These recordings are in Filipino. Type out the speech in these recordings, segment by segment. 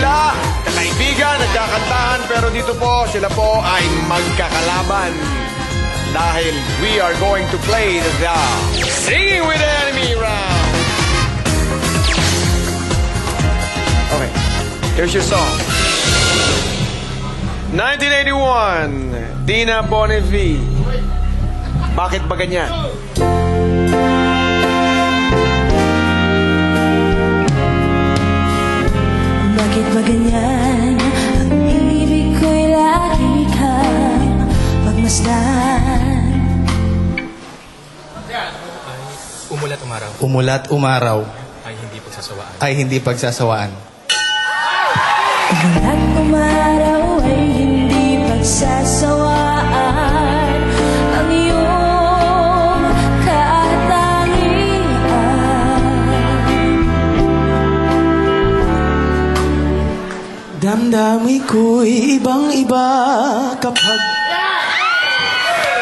sila, kakaibigan, nagkakantahan, pero dito po, sila po ay magkakalaban. Dahil we are going to play the Singing with the Enemy round. Okay, here's your song. 1981, Dina Bonnevie. Bakit ba ganyan? Bakit ba ganyan? Ang ibig ko'y lagi kang pagmasdan. Umulat umaraw. Umulat umaraw. Ay hindi pagsasawaan. Ay hindi pagsasawaan. Umulat umaraw ay hindi pagsasawaan. Ang iyong katangian. Damdamin ko'y ibang-iba kapag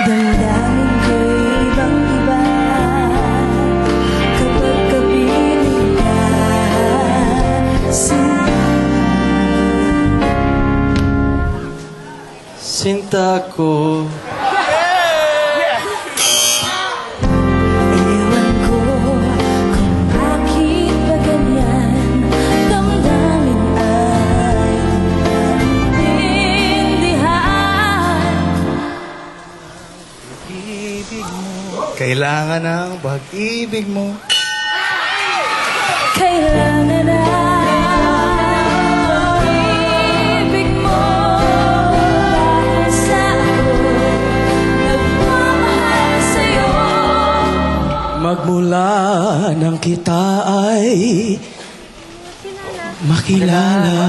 Damdamin ko'y ibang-iba kapag kapiling ka. sinta ko. Ewan ko kung bakit ba ganyan. Damdamin ay naintindihan. Kailangan ng pag-ibig mo. Kailangan na pag-ibig mo. Dahil sa ako nagmamahal sa'yo. Magmula nang kita ay makilala.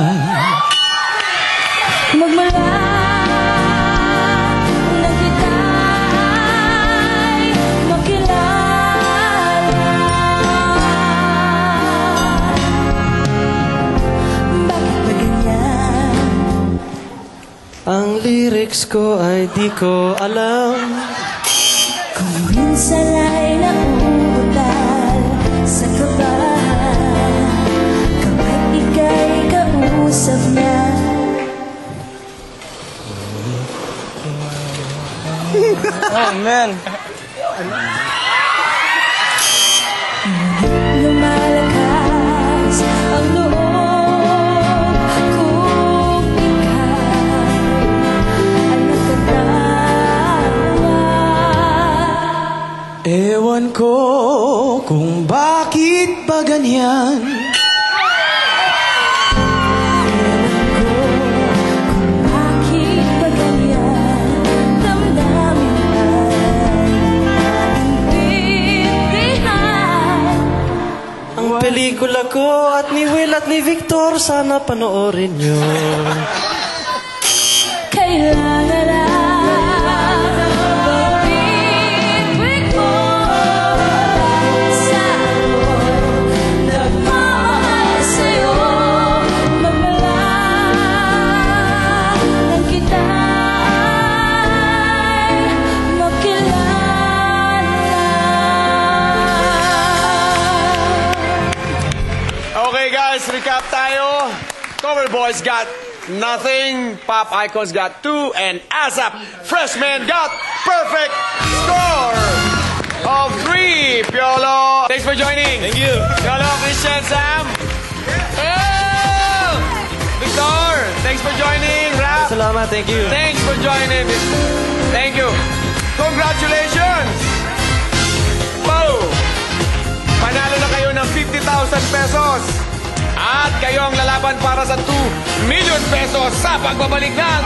Magmula nang kita'y makilala. Bakit ba ganyan? Ang lyrics ko ay di ko alam. Kung minsan ay nauutal sa kaba kapag ika'y kausap niya. Oh man. Lumalakas ang loob kung ikaw ay nakatawa. Ewan ko kung bakit ba ganyan. Bakit ba ganyan? Damdamin ay naintindihan. Ang pelikula ko at ni Will at ni Victor, sana panoorin nyo. Kailangan na pag-ibig mo. Dahil sa ako nagmamahal sa'yo. Magmula nang kita'y makilala. Okay guys, recap tayo. Cover Boys got nothing, Pop Icons got 2, and ASAP Freshmen got perfect score of 3. Piolo, thanks for joining. Thank you. Piolo, Christian, Sam. Oh! Victor, thanks for joining. Rap, Salamat, thank you. thanks for joining. Thank you. Congratulations. Wow! Panalo na kayo ng 50,000 pesos. At kayo ang lalaban para sa 2 million pesos sa pagbabalik ng